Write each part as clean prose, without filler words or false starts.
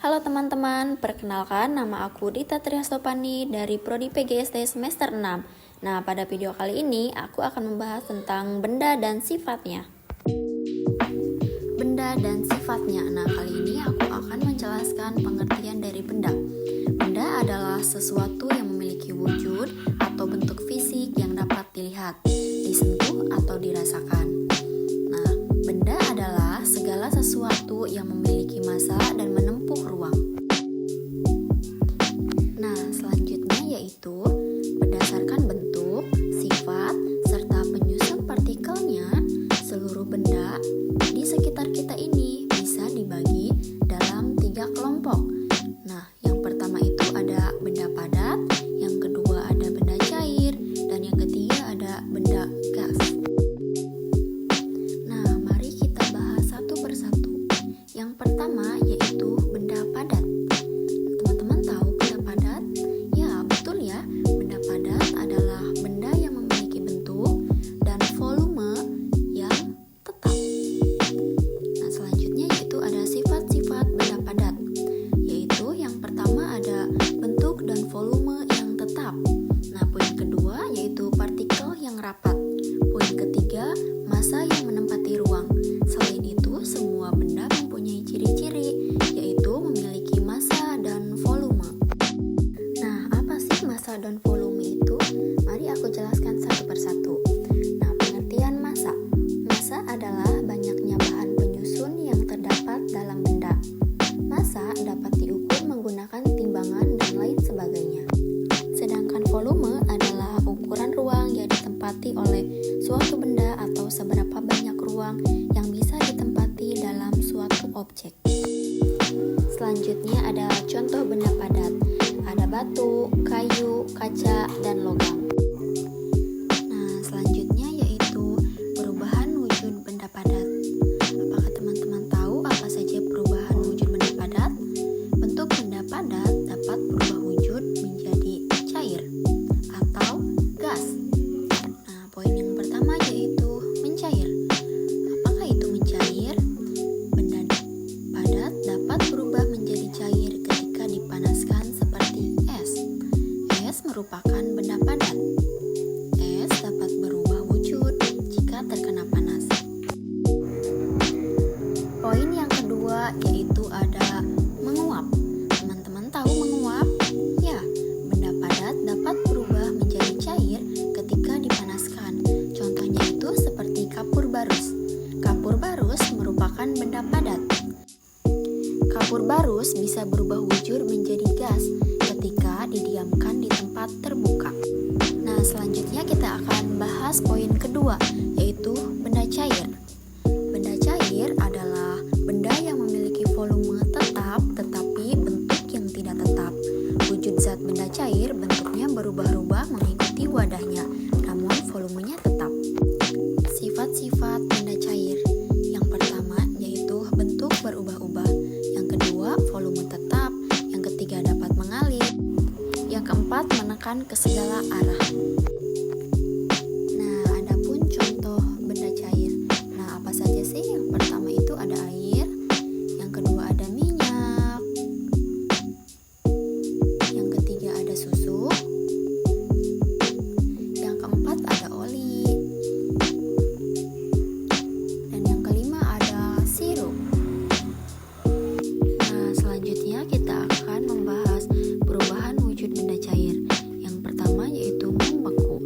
Halo teman-teman, perkenalkan nama aku Dita Triastopani dari Prodi PGSD semester 6. Nah, pada video kali ini aku akan membahas tentang benda dan sifatnya. Benda dan sifatnya. Nah, kali ini aku akan menjelaskan pengertian dari benda. Benda adalah sesuatu yang memiliki wujud atau bentuk fisik yang dapat dilihat, disentuh atau dirasakan. Nah, benda adalah segala sesuatu yang memiliki massa dan menempuh ruang. Nah, selanjutnya yaitu berdasarkan bentuk, sifat, serta penyusun partikelnya, seluruh benda di sekitar kita ini bisa dibagi dalam 3 kelompok. Nah, yang pertama itu ada benda padat, yang kedua ada benda cair, dan yang ketiga ada benda gas. Nah, mari kita bahas satu persatu. Yang pertama yaitu benda padat. Teman-teman tahu benda padat? Ya, betul ya. Benda padat adalah benda yang memiliki bentuk dan volume yang tetap. Nah, selanjutnya yaitu ada sifat-sifat benda padat. Yaitu yang pertama ada bentuk dan volume yang tetap. Nah, poin kedua yaitu partikel yang rapat. Poin ketiga, massa yang menempati ruang. Selain itu, semua benda mempunyai ciri-ciri, yaitu memiliki massa dan volume. Nah, apa sih massa dan volume itu? Mari aku jelaskan satu persatu. Nah, pengertian massa. Massa adalah banyaknya bahan penyusun yang terdapat dalam benda. Massa dapat diukur menggunakan timbangan dan lain sebagainya. Sedangkan volume adalah ukuran ruang yang ditempati oleh suatu benda atau seberapa banyak ruang yang bisa ditempati dalam suatu objek. Selanjutnya ada contoh benda padat. Ada batu, kayu, kaca, dan logam. Nah, selanjutnya yaitu perubahan wujud benda padat. Apakah teman-teman tahu apa saja perubahan wujud benda padat? Bentuk benda padat dapat berubah wujud menjadi cair atau gas. Nah, poin yang pertama yaitu mencair. Apakah itu mencair? Benda padat dapat berubah menjadi cair ketika dipanaskan seperti es. Es merupakan benda padat. Es dapat berubah wujud jika terkena panas. Poin yang kedua yaitu ada menguap. Teman-teman tahu menguap? Ya, benda padat dapat berubah menjadi cair ketika dipanaskan. Contohnya itu seperti kapur barus. Kapur barus merupakan benda padat. Kapur barus bisa berubah wujud menjadi gas ketika didiamkan di tempat terbuka. Nah, selanjutnya kita akan bahas poin kedua, yaitu benda cair. Benda cair adalah benda yang memiliki volume tetap tetapi bentuk yang tidak tetap. Wujud zat benda cair bentuknya berubah-ubah mengikuti wadahnya, namun volumenya tetap. Sifat-sifat benda cair. Yang pertama yaitu bentuk berubah-ubah. Yang kedua, volume tetap. Yang ketiga, dapat mengalir. Yang keempat, menekan ke segala arah. Nah, adapun contoh benda cair. Nah, apa saja sih? Yang pertama itu ada air. Yang kedua ada minyak. Yang ketiga ada susu. Yang keempat ada oli. Dan yang kelima ada sirup. Nah, selanjutnya kita akan membahas perubahan wujud benda cair. Yang pertama yaitu membeku.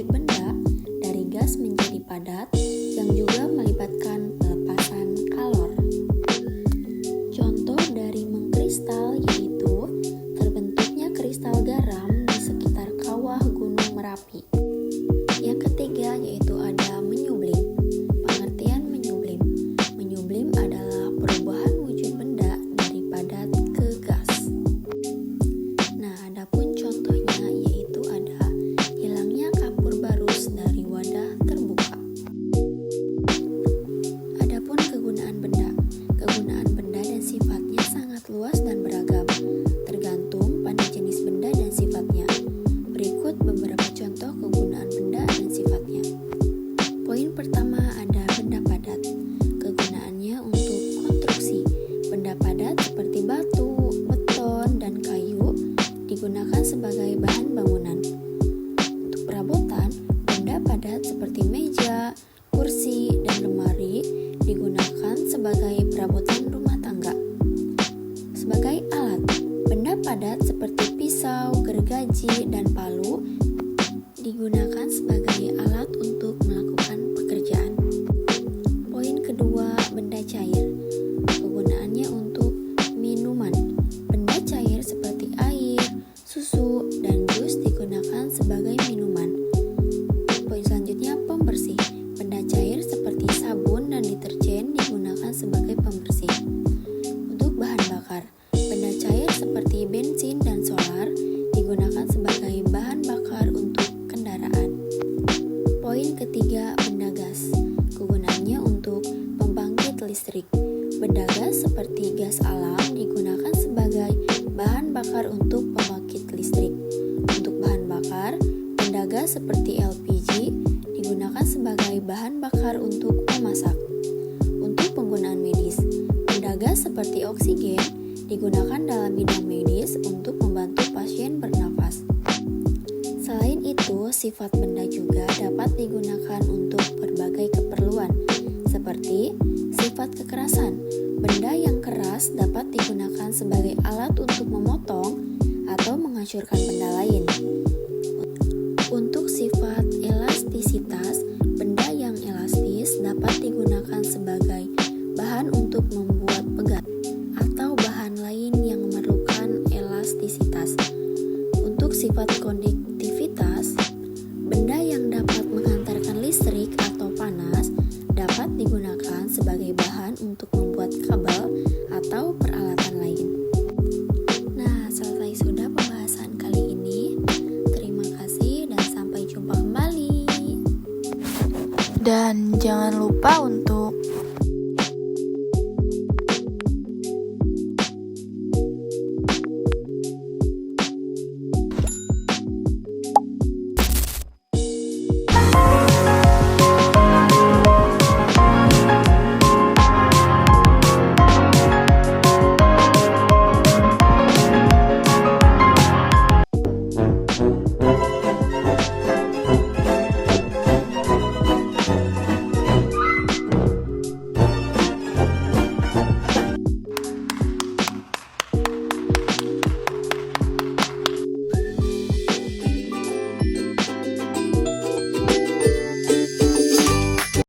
wujud benda dari gas menjadi padat yang juga melibatkan pelepasan kalor. Contoh dari mengkristal yaitu terbentuknya kristal garam di sekitar kawah Gunung Merapi. Yang ketiga yaitu ada menyublim. Pengertian menyublim. Menyublim adalah perubahan wujud benda dari padat ke gas. Nah, adapun contohnya yaitu ada hilangnya kapur barus dari wadah terbuka. Adapun kegunaan benda. Kegunaan benda dan sifatnya sangat luas dan beragam, tergantung pada jenis benda dan sifatnya. Berikut beberapa contoh kegunaan benda dan sifatnya. Poin pertama ada benda padat. Kegunaannya untuk konstruksi. Benda padat seperti batu, beton, dan kayu digunakan sebagai bahan bangunan. Untuk perabotan, benda padat seperti meja, kursi, dan lemari digunakan sebagai perabotan rumah tangga. Sebagai alat, benda padat seperti pisau, gergaji, dan palu digunakan sebagai alat untuk melakukan pekerjaan. Poin kedua, benda cair. Kegunaannya untuk minuman. Benda cair seperti air, susu, dan jus digunakan sebagai minuman. Poin selanjutnya, pembersih. Benda cair seperti sabun dan deterjen digunakan sebagai pembersih. Untuk bahan bakar, benda cair seperti bensin dan solar digunakan sebagai bahan bakar untuk kendaraan. Poin ketiga, benda gas. Kegunaannya untuk pembangkit listrik. Benda gas seperti gas alam digunakan sebagai bahan bakar untuk pembangkit listrik. Untuk bahan bakar, benda gas seperti LPG digunakan sebagai bahan bakar untuk memasak. Untuk penggunaan medis, benda gas seperti oksigen digunakan dalam bidang medis untuk membantu pasien bernafas. Selain itu, sifat benda juga dapat digunakan untuk berbagai keperluan, seperti sifat kekerasan. Benda yang keras dapat digunakan sebagai alat untuk memotong atau menghancurkan benda lain. Untuk sifat elastisitas, benda yang elastis dapat digunakan sebagai bahan untuk membuat pegat atau bahan lain yang memerlukan elastisitas. Untuk sifat konduktivitas, benda yang dapat menghantarkan listrik atau panas dapat digunakan sebagai bahan untuk membuat kabel atau peralatan lain. Nah, selesai sudah pembahasan kali ini. Terima kasih dan sampai jumpa kembali. Dan jangan lupa untuk